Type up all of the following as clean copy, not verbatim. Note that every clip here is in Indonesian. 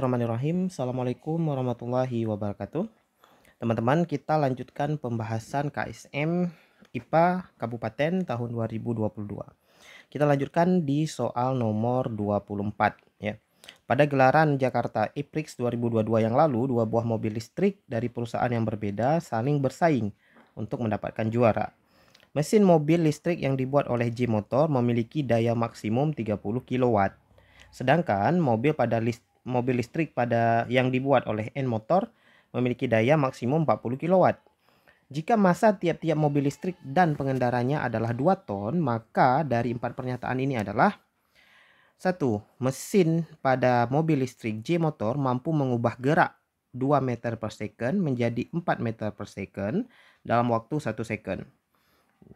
Bismillahirrahmanirrahim. Assalamualaikum warahmatullahi wabarakatuh. Teman-teman, kita lanjutkan pembahasan KSM IPA Kabupaten tahun 2022. Kita lanjutkan di soal nomor 24 ya. Pada gelaran Jakarta E-Prix 2022 yang lalu, dua buah mobil listrik dari perusahaan yang berbeda saling bersaing untuk mendapatkan juara. Mesin mobil listrik yang dibuat oleh J Motor memiliki daya maksimum 30 kW. Sedangkan mobil listrik pada yang dibuat oleh N Motor memiliki daya maksimum 40 kW. Jika massa tiap-tiap mobil listrik dan pengendaranya adalah 2 ton, maka dari 4 pernyataan ini adalah 1. Mesin pada mobil listrik J Motor mampu mengubah gerak 2 meter per second menjadi 4 meter per second dalam waktu 1 second.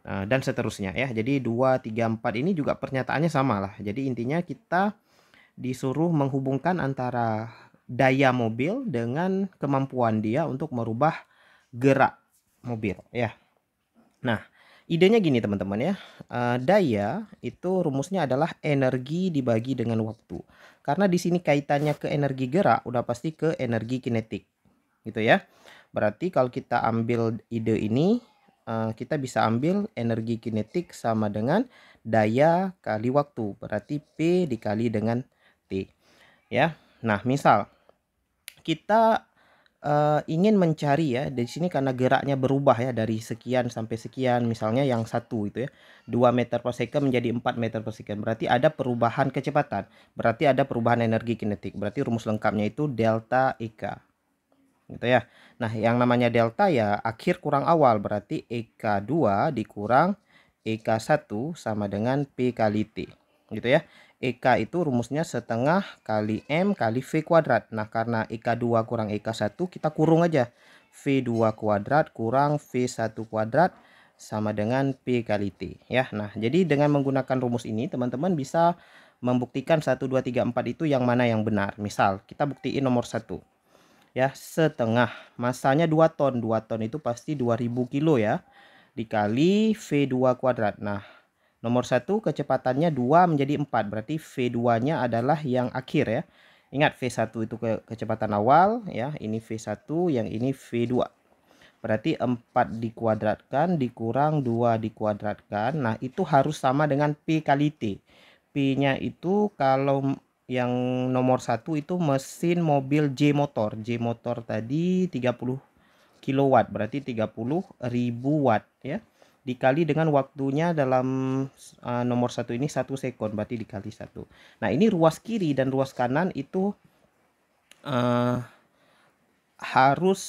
Dan seterusnya ya. Jadi 2, 3, 4 ini juga pernyataannya sama lah. Jadi intinya kita disuruh menghubungkan antara daya mobil dengan kemampuan dia untuk merubah gerak mobil ya. Nah, idenya gini teman-teman ya. Daya itu rumusnya adalah energi dibagi dengan waktu. Karena di sini kaitannya ke energi gerak, udah pasti ke energi kinetik. Gitu ya. Berarti kalau kita ambil ide ini, kita bisa ambil energi kinetik sama dengan daya kali waktu. Berarti P dikali dengan T ya. Nah, misal kita ingin mencari ya di sini karena geraknya berubah ya dari sekian sampai sekian, misalnya yang satu itu ya 2 meter per second menjadi 4 meter per second, berarti ada perubahan kecepatan, berarti ada perubahan energi kinetik, berarti rumus lengkapnya itu delta EK gitu ya. Nah, yang namanya delta ya akhir kurang awal, berarti EK2 dikurang EK1 sama dengan P kali T gitu ya. EK itu rumusnya setengah kali M kali V kuadrat. Nah, karena EK2 kurang EK1 kita kurung aja. V2 kuadrat kurang V1 kuadrat sama dengan P kali T ya. Nah, jadi dengan menggunakan rumus ini teman-teman bisa membuktikan 1, 2, 3, 4 itu yang mana yang benar. Misal kita buktiin nomor 1 ya, setengah masanya 2 ton. 2 ton itu pasti 2000 kilo ya, dikali V2 kuadrat. Nah, nomor 1 kecepatannya 2 menjadi 4, berarti V2 nya adalah yang akhir ya. Ingat V1 itu kecepatan awal ya, ini V1, yang ini V2. Berarti 4 dikuadratkan dikurang 2 dikuadratkan. Nah, itu harus sama dengan P kali T. P nya itu kalau yang nomor 1 itu mesin mobil J Motor. J Motor tadi 30 kilowatt, berarti 30.000 watt ya. Dikali dengan waktunya dalam nomor 1 ini 1 sekon, berarti dikali 1. Nah, ini ruas kiri dan ruas kanan itu harus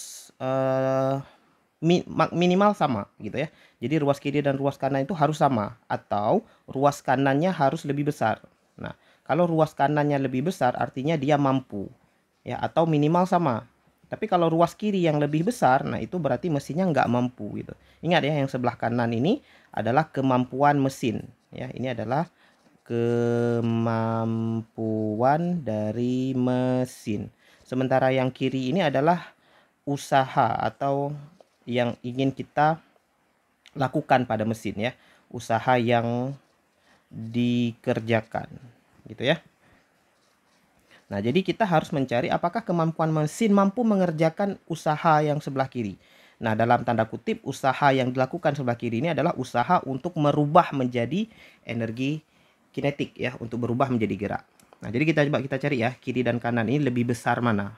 minimal sama gitu ya. Jadi ruas kiri dan ruas kanan itu harus sama, atau ruas kanannya harus lebih besar. Nah, kalau ruas kanannya lebih besar artinya dia mampu ya, atau minimal sama. Tapi kalau ruas kiri yang lebih besar, nah itu berarti mesinnya nggak mampu gitu. Ingat ya, yang sebelah kanan ini adalah kemampuan mesin ya. Ini adalah kemampuan dari mesin. Sementara yang kiri ini adalah usaha atau yang ingin kita lakukan pada mesin ya, usaha yang dikerjakan gitu ya. Nah, jadi kita harus mencari apakah kemampuan mesin mampu mengerjakan usaha yang sebelah kiri. Nah, dalam tanda kutip usaha yang dilakukan sebelah kiri ini adalah usaha untuk merubah menjadi energi kinetik ya, untuk berubah menjadi gerak. Nah, jadi kita cari ya, kiri dan kanan ini lebih besar mana.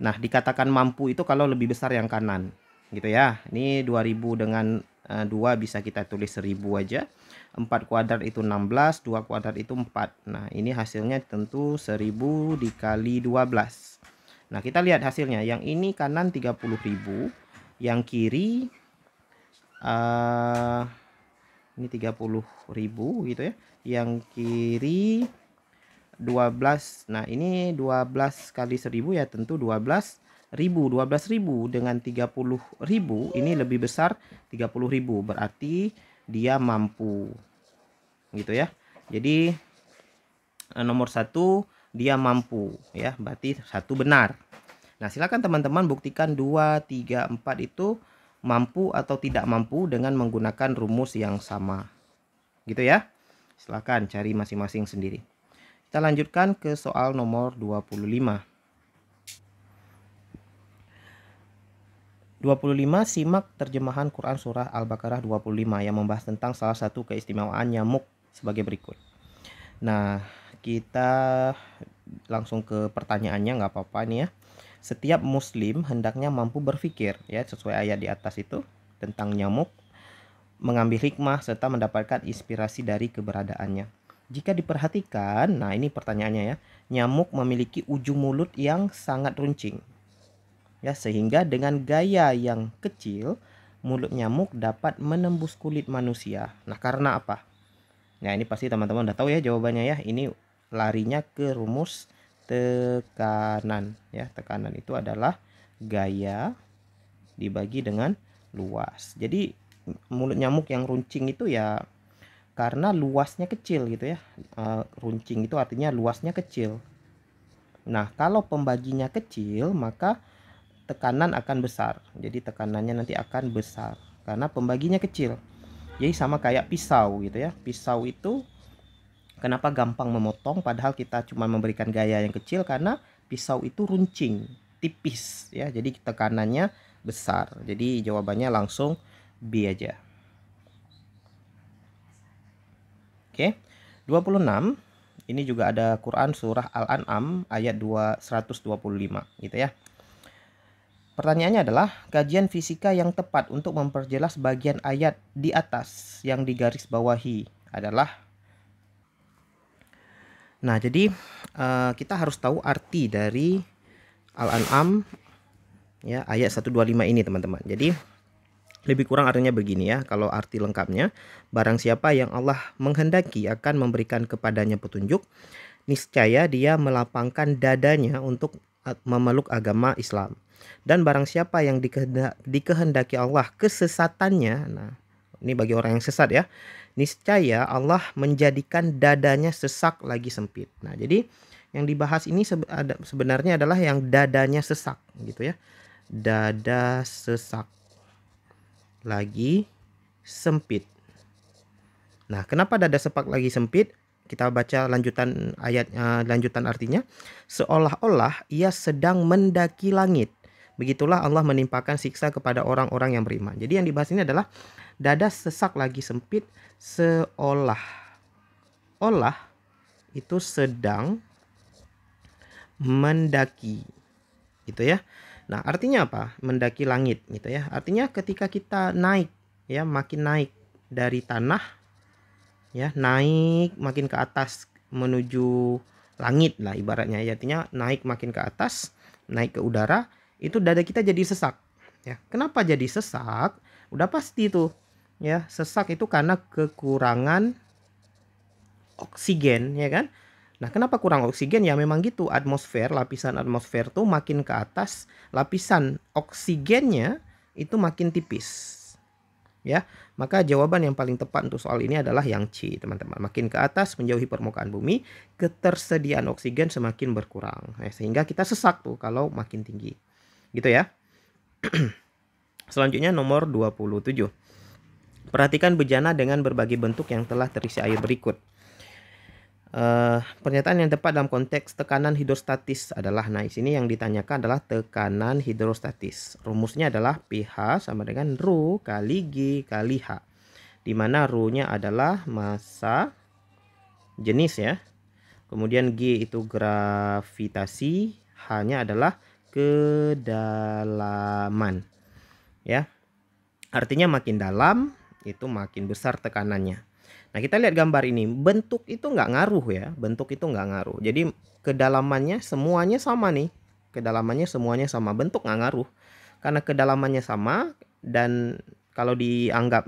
Nah, dikatakan mampu itu kalau lebih besar yang kanan gitu ya. Ini 2000 dengan 2 bisa kita tulis 1000 aja. 4 kuadrat itu 16, 2 kuadrat itu 4. Nah, ini hasilnya tentu 1000 dikali 12. Nah, kita lihat hasilnya. Yang ini kanan 30.000, yang kiri ini 30.000 gitu ya. Yang kiri 12. Nah, ini 12 kali 1000 ya tentu 12.000. 12.000 dengan 30.000 ini lebih besar 30.000, berarti dia mampu gitu ya. Jadi nomor 1 dia mampu ya, berarti 1 benar. Nah, silakan teman-teman buktikan 2, 3, 4 itu mampu atau tidak mampu dengan menggunakan rumus yang sama gitu ya. Silakan cari masing-masing sendiri. Kita lanjutkan ke soal nomor 25. 25. Simak terjemahan Quran Surah Al-Baqarah 25 yang membahas tentang salah satu keistimewaan nyamuk sebagai berikut. Nah, kita langsung ke pertanyaannya, nggak apa-apa nih ya. Setiap muslim hendaknya mampu berpikir ya sesuai ayat di atas itu tentang nyamuk, mengambil hikmah serta mendapatkan inspirasi dari keberadaannya. Jika diperhatikan, nah ini pertanyaannya ya, nyamuk memiliki ujung mulut yang sangat runcing. Ya, sehingga dengan gaya yang kecil, mulut nyamuk dapat menembus kulit manusia. Nah, karena apa? Nah, ini pasti teman-teman udah tahu ya jawabannya ya. Ini larinya ke rumus tekanan ya. Tekanan itu adalah gaya dibagi dengan luas. Jadi mulut nyamuk yang runcing itu ya karena luasnya kecil gitu ya. Runcing itu artinya luasnya kecil. Nah, kalau pembaginya kecil, maka tekanan akan besar. Jadi tekanannya nanti akan besar karena pembaginya kecil. Jadi sama kayak pisau gitu ya. Pisau itu kenapa gampang memotong padahal kita cuma memberikan gaya yang kecil, karena pisau itu runcing, tipis ya. Jadi tekanannya besar. Jadi jawabannya langsung B aja. Oke. 26. Ini juga ada Quran surah Al-An'am ayat 125 gitu ya. Pertanyaannya adalah kajian fisika yang tepat untuk memperjelas bagian ayat di atas yang digarisbawahi adalah. Nah, jadi kita harus tahu arti dari Al-An'am ya ayat 125 ini teman-teman. Jadi lebih kurang artinya begini ya. Kalau arti lengkapnya, barang siapa yang Allah menghendaki akan memberikan kepadanya petunjuk, niscaya dia melapangkan dadanya untuk memeluk agama Islam. Dan barang siapa yang dikehendaki Allah kesesatannya, nah ini bagi orang yang sesat ya, niscaya Allah menjadikan dadanya sesak lagi sempit. Nah, jadi yang dibahas ini sebenarnya adalah yang dadanya sesak gitu ya. Dada sesak lagi sempit. Nah, kenapa dada sepak lagi sempit? Kita baca lanjutan ayatnya, lanjutan artinya. Seolah-olah ia sedang mendaki langit. Begitulah Allah menimpakan siksa kepada orang-orang yang beriman. Jadi yang dibahas ini adalah dada sesak lagi sempit, seolah-olah itu sedang mendaki. Gitu ya. Nah, artinya apa? Mendaki langit gitu ya. Artinya ketika kita naik ya, makin naik dari tanah ya, naik makin ke atas menuju langit lah ibaratnya ya. Artinya naik makin ke atas, naik ke udara, itu dada kita jadi sesak ya. Kenapa jadi sesak? Udah pasti tuh ya, sesak itu karena kekurangan oksigen ya kan. Nah, kenapa kurang oksigen? Ya memang gitu, atmosfer, lapisan atmosfer tuh makin ke atas, lapisan oksigennya itu makin tipis ya. Maka jawaban yang paling tepat untuk soal ini adalah yang C teman-teman. Makin ke atas menjauhi permukaan bumi, ketersediaan oksigen semakin berkurang. Nah, sehingga kita sesak tuh kalau makin tinggi gitu ya. Selanjutnya nomor 27. Perhatikan bejana dengan berbagai bentuk yang telah terisi air berikut. Pernyataan yang tepat dalam konteks tekanan hidrostatis adalah, nah di sini yang ditanyakan adalah tekanan hidrostatis. Rumusnya adalah pH sama dengan Rho kali G kali H. Di mana Rho-nya adalah massa jenis ya. Kemudian G itu gravitasi, H-nya adalah kedalaman. Ya. Artinya makin dalam itu makin besar tekanannya. Nah, kita lihat gambar ini, bentuk itu nggak ngaruh ya, bentuk itu nggak ngaruh. Jadi kedalamannya semuanya sama nih, kedalamannya semuanya sama, bentuk nggak ngaruh. Karena kedalamannya sama, dan kalau dianggap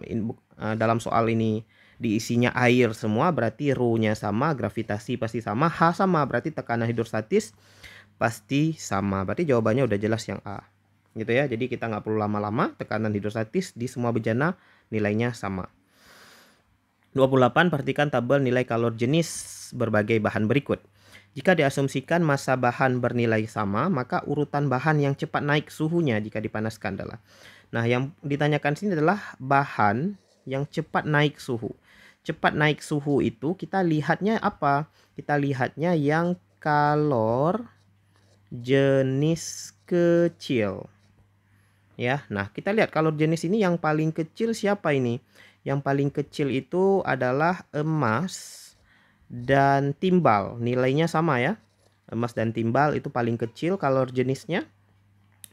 dalam soal ini diisinya air semua, berarti Rho-nya sama, gravitasi pasti sama, H sama, berarti tekanan hidrostatis pasti sama. Berarti jawabannya udah jelas yang A. Gitu ya. Jadi kita nggak perlu lama-lama, tekanan hidrostatis di semua bejana nilainya sama. 28. Perhatikan tabel nilai kalor jenis berbagai bahan berikut. Jika diasumsikan massa bahan bernilai sama, maka urutan bahan yang cepat naik suhunya jika dipanaskan adalah. Nah, yang ditanyakan sini adalah bahan yang cepat naik suhu. Cepat naik suhu itu kita lihatnya apa? Kita lihatnya yang kalor jenis kecil. ya. Nah, kita lihat kalau jenis ini yang paling kecil siapa ini? Yang paling kecil itu adalah emas dan timbal. Nilainya sama ya. Emas dan timbal itu paling kecil kalau jenisnya.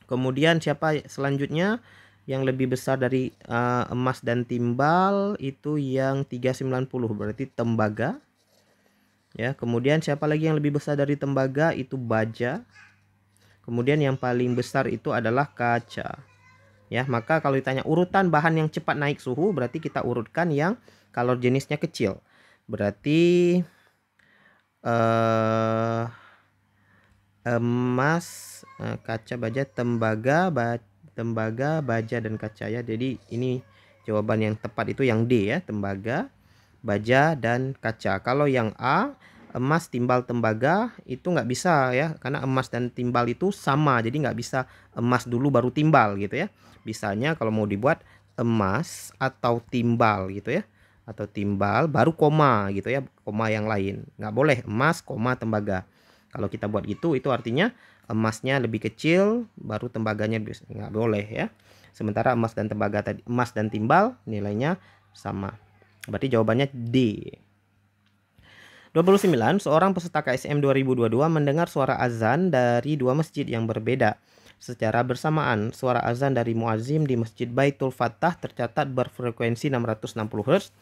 Kemudian siapa selanjutnya? Yang lebih besar dari emas dan timbal itu yang 390, berarti tembaga. Ya, kemudian siapa lagi yang lebih besar dari tembaga? Itu baja. Kemudian yang paling besar itu adalah kaca. Ya, maka kalau ditanya urutan bahan yang cepat naik suhu, berarti kita urutkan yang kalau jenisnya kecil. Berarti emas, kaca, baja, tembaga, baja dan kaca ya. Jadi ini jawaban yang tepat itu yang D ya, tembaga, baja dan kaca. Kalau yang A, emas, timbal, tembaga itu nggak bisa ya, karena emas dan timbal itu sama, jadi nggak bisa emas dulu baru timbal gitu ya. Bisanya kalau mau dibuat emas atau timbal gitu ya, atau timbal baru koma gitu ya, koma yang lain. Nggak boleh emas, koma, tembaga. Kalau kita buat gitu, itu artinya emasnya lebih kecil, baru tembaganya nggak boleh ya. Sementara emas dan tembaga tadi, emas dan timbal nilainya sama. Berarti jawabannya D. 29. Seorang peserta KSM 2022 mendengar suara azan dari dua masjid yang berbeda. Secara bersamaan, suara azan dari muazzin di Masjid Baitul Fatah tercatat berfrekuensi 660 Hz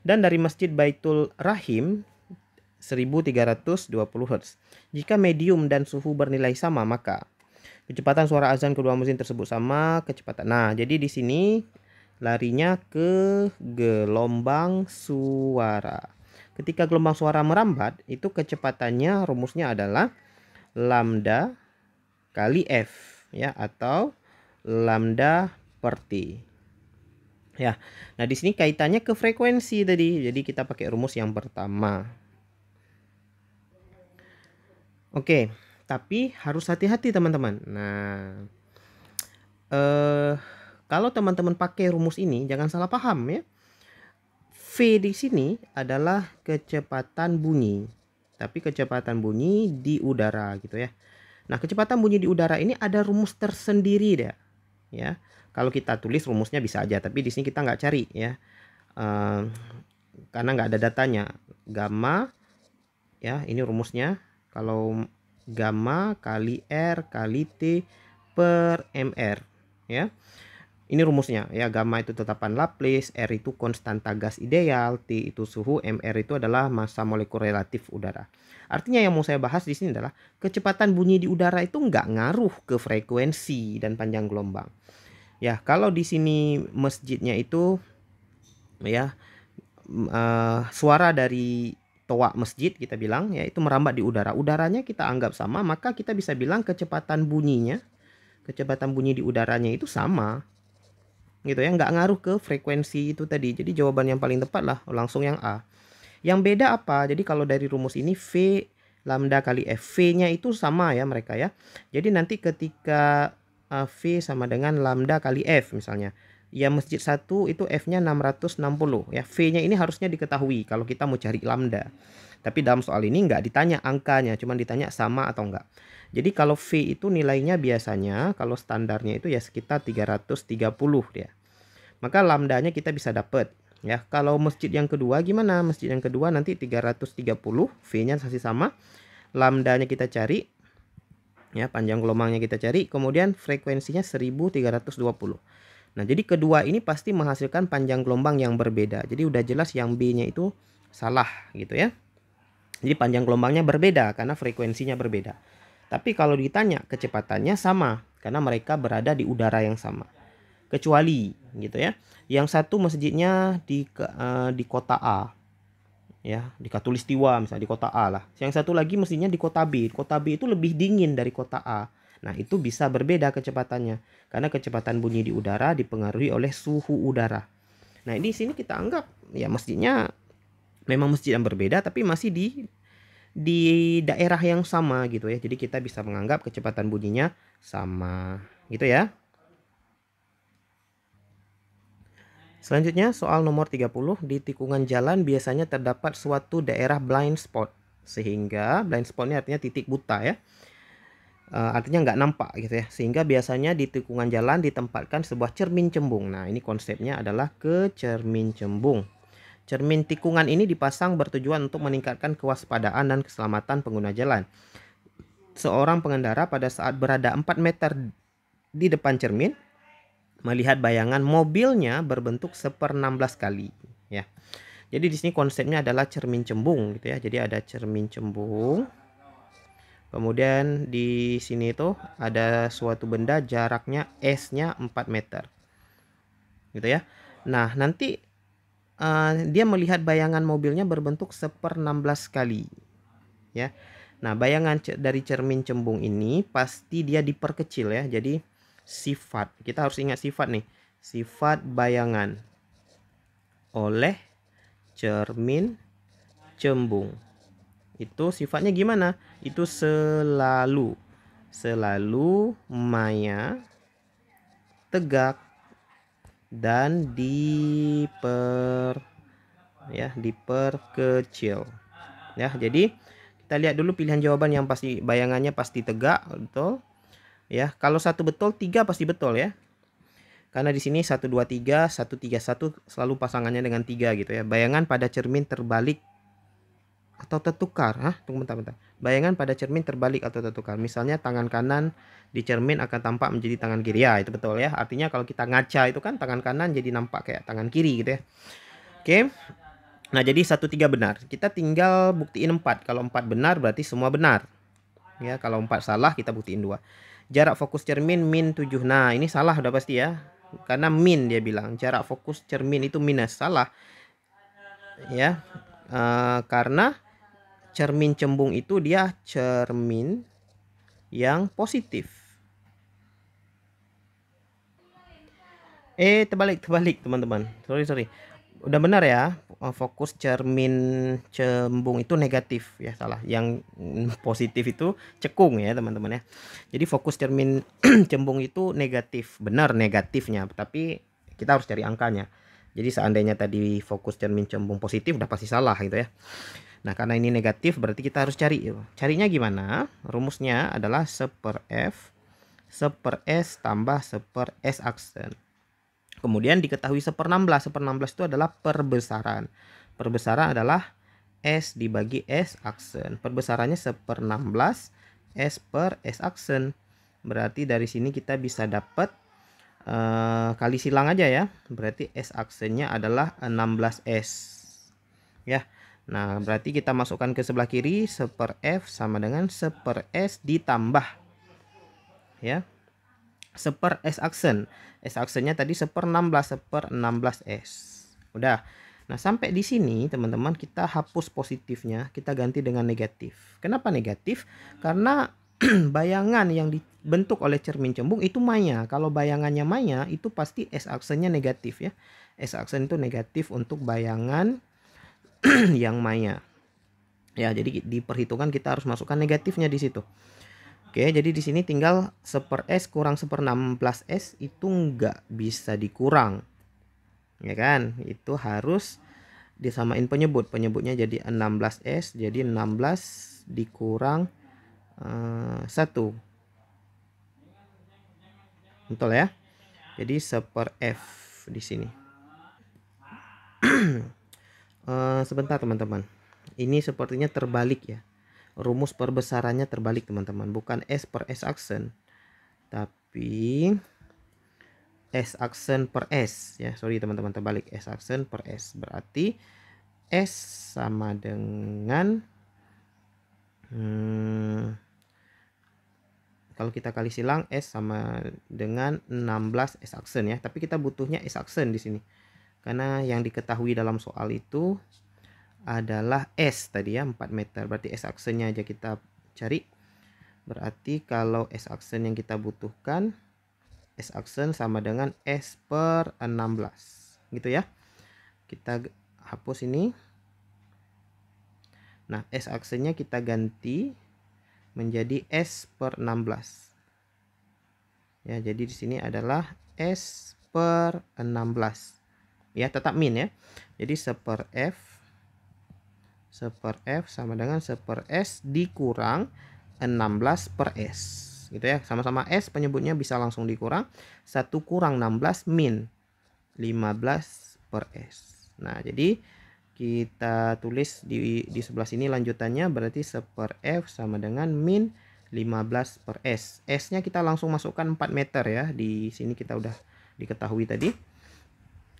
dan dari Masjid Baitul Rahim 1320 Hz. Jika medium dan suhu bernilai sama, maka kecepatan suara azan kedua mesin tersebut sama kecepatan. Nah, jadi di sini larinya ke gelombang suara. Ketika gelombang suara merambat, itu kecepatannya rumusnya adalah lambda kali F ya, atau lambda per T. Ya. Nah, di sini kaitannya ke frekuensi tadi. Jadi kita pakai rumus yang pertama. Oke, tapi harus hati-hati teman-teman. Nah, kalau teman-teman pakai rumus ini jangan salah paham ya. V di sini adalah kecepatan bunyi, tapi kecepatan bunyi di udara gitu ya. Nah, kecepatan bunyi di udara ini ada rumus tersendiri deh, ya. Kalau kita tulis rumusnya bisa aja, tapi di sini kita nggak cari ya, karena nggak ada datanya. Gamma, ya ini rumusnya. Kalau gamma kali R kali T per mR, ya. Ini rumusnya ya, gamma itu tetapan Laplace, R itu konstanta gas ideal, T itu suhu, mR itu adalah massa molekul relatif udara. Artinya yang mau saya bahas di sini adalah kecepatan bunyi di udara itu nggak ngaruh ke frekuensi dan panjang gelombang. Ya, kalau di sini masjidnya itu ya suara dari toa masjid kita bilang ya itu merambat di udara. Udaranya kita anggap sama, maka kita bisa bilang kecepatan bunyi di udaranya itu sama. Gitu ya, nggak ngaruh ke frekuensi itu tadi. Jadi jawaban yang paling tepat lah langsung yang A. Yang beda apa? Jadi kalau dari rumus ini V lambda kali F, V-nya itu sama ya mereka ya. Jadi nanti ketika V sama dengan lambda kali F misalnya, ya masjid 1 itu F-nya 660 ya. V-nya ini harusnya diketahui kalau kita mau cari lambda. Tapi dalam soal ini nggak ditanya angkanya, cuma ditanya sama atau enggak. Jadi kalau V itu nilainya biasanya kalau standarnya itu ya sekitar 330 dia. Maka lambdanya kita bisa dapat ya. Kalau masjid yang kedua gimana? Masjid yang kedua nanti 330, V-nya masih sama. Lambdanya kita cari ya, panjang gelombangnya kita cari, kemudian frekuensinya 1320. Nah, jadi kedua ini pasti menghasilkan panjang gelombang yang berbeda. Jadi udah jelas yang B-nya itu salah gitu ya. Jadi panjang gelombangnya berbeda karena frekuensinya berbeda. Tapi kalau ditanya kecepatannya sama karena mereka berada di udara yang sama. Kecuali gitu ya, yang satu masjidnya di kota A ya, di Katulistiwa misalnya, di kota A lah. Yang satu lagi masjidnya di kota B. Kota B itu lebih dingin dari kota A. Nah, itu bisa berbeda kecepatannya karena kecepatan bunyi di udara dipengaruhi oleh suhu udara. Nah, di sini kita anggap ya masjidnya memang masjid yang berbeda tapi masih di daerah yang sama gitu ya. Jadi kita bisa menganggap kecepatan bunyinya sama gitu ya. Selanjutnya soal nomor 30, di tikungan jalan biasanya terdapat suatu daerah blind spot. Sehingga blind spot ini artinya titik buta ya. artinya nggak nampak gitu ya, sehingga biasanya di tikungan jalan ditempatkan sebuah cermin cembung. Nah, ini konsepnya adalah ke cermin cembung. Cermin tikungan ini dipasang bertujuan untuk meningkatkan kewaspadaan dan keselamatan pengguna jalan. Seorang pengendara pada saat berada 4 meter di depan cermin melihat bayangan mobilnya berbentuk 1/16 kali ya. Jadi di sini konsepnya adalah cermin cembung gitu ya. Jadi ada cermin cembung. Kemudian di sini itu ada suatu benda jaraknya S-nya 4 meter. Gitu ya. Nah, nanti dia melihat bayangan mobilnya berbentuk 1/16 kali ya. Nah, bayangan dari cermin cembung ini pasti dia diperkecil ya. Jadi sifat, kita harus ingat sifat nih. Sifat bayangan oleh cermin cembung. Itu sifatnya gimana? Itu selalu maya, tegak, dan diperkecil. Ya, jadi kita lihat dulu pilihan jawaban yang pasti bayangannya pasti tegak, betul. Ya, kalau satu betul, 3 pasti betul ya. Karena di sini 1 2 3, 1 3 1 selalu pasangannya dengan 3 gitu ya. Bayangan pada cermin terbalik atau tertukar. Tunggu bentar. Bayangan pada cermin terbalik atau tertukar. Misalnya tangan kanan di cermin akan tampak menjadi tangan kiri. Ya, itu betul ya. Artinya kalau kita ngaca itu kan tangan kanan jadi nampak kayak tangan kiri gitu ya. Oke. Nah, jadi 1 3 benar. Kita tinggal buktiin 4. Kalau 4 benar berarti semua benar. Ya, kalau 4 salah kita buktiin 2. Jarak fokus cermin min 7. Nah, ini salah udah pasti ya. Karena min dia bilang. Jarak fokus cermin itu minus. Salah. Ya. Karena cermin cembung itu dia cermin yang positif. Terbalik teman-teman. Sorry. Udah benar ya. Fokus cermin cembung itu negatif ya, salah. Yang positif itu cekung ya teman-teman ya. Jadi fokus cermin cembung itu negatif. Benar negatifnya, tapi kita harus cari angkanya. Jadi seandainya tadi fokus cermin cembung positif udah pasti salah gitu ya. Nah, karena ini negatif berarti kita harus cari. Carinya gimana? Rumusnya adalah 1/F 1/S tambah 1/S aksen. Kemudian diketahui 1/16. 1/16 itu adalah perbesaran. Perbesaran adalah S dibagi S aksen. Perbesarannya 1/16 S per S aksen. Berarti dari sini kita bisa dapat kali silang aja ya. Berarti S aksennya adalah 16S. Ya. Nah, berarti kita masukkan ke sebelah kiri 1/F sama dengan 1/S ditambah ya 1/S aksen. S aksennya tadi 1/16 1/16S. Udah. Nah, sampai di sini teman-teman kita hapus positifnya, kita ganti dengan negatif. Kenapa negatif? Karena bayangan yang dibentuk oleh cermin cembung itu maya. Kalau bayangannya maya itu pasti S aksennya negatif ya. S aksen itu negatif untuk bayangan yang maya. Ya, jadi di perhitungan kita harus masukkan negatifnya di situ. Oke, jadi di sini tinggal 1/S kurang 1/16S itu nggak bisa dikurang. Ya kan? Itu harus disamain penyebut. Penyebutnya jadi 16S, jadi 16 dikurang 1. Betul ya? Jadi 1/F di sini. Sebentar teman-teman. Ini sepertinya terbalik ya. Rumus perbesarannya terbalik teman-teman. Bukan S per S aksen. Tapi S aksen per S. Ya, sorry teman-teman, terbalik. S aksen per S. Berarti S sama dengan kalau kita kali silang S sama dengan 16 S aksen ya. Tapi kita butuhnya S aksen di sini. Karena yang diketahui dalam soal itu adalah S tadi ya, 4 meter. Berarti S aksennya aja kita cari. Berarti kalau S aksen yang kita butuhkan, S aksen sama dengan S per 16. Gitu ya. Kita hapus ini. Nah, S aksennya kita ganti menjadi S per 16. Ya, jadi di sini adalah S per 16. Ya, tetap min ya. Jadi 1/F sama dengan 1/S dikurang 16/S. gitu ya. Sama-sama S penyebutnya bisa langsung dikurang. 1 kurang 16 min 15 per S. Nah, jadi kita tulis di sebelah sini lanjutannya, berarti 1 per F sama dengan min 15 per S. S-nya kita langsung masukkan 4 meter ya. Di sini kita udah diketahui tadi.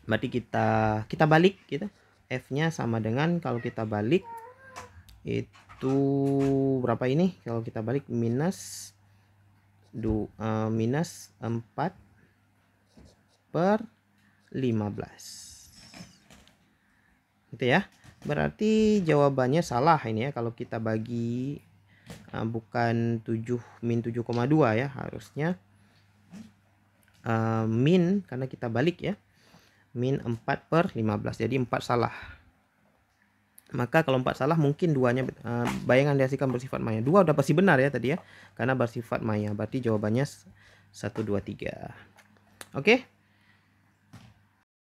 Berarti kita balik gitu. F-nya sama dengan, kalau kita balik itu berapa ini? Kalau kita balik minus 4 per 15. Gitu ya. Berarti jawabannya salah ini ya, kalau kita bagi bukan 7 min 7,2 ya, harusnya min, karena kita balik ya, min 4 per 15. Jadi 4 salah. Maka kalau 4 salah mungkin duanya bayangan dihasilkan bersifat maya. 2 udah pasti benar ya tadi ya, karena bersifat maya. Berarti jawabannya 1, 2, 3. Oke.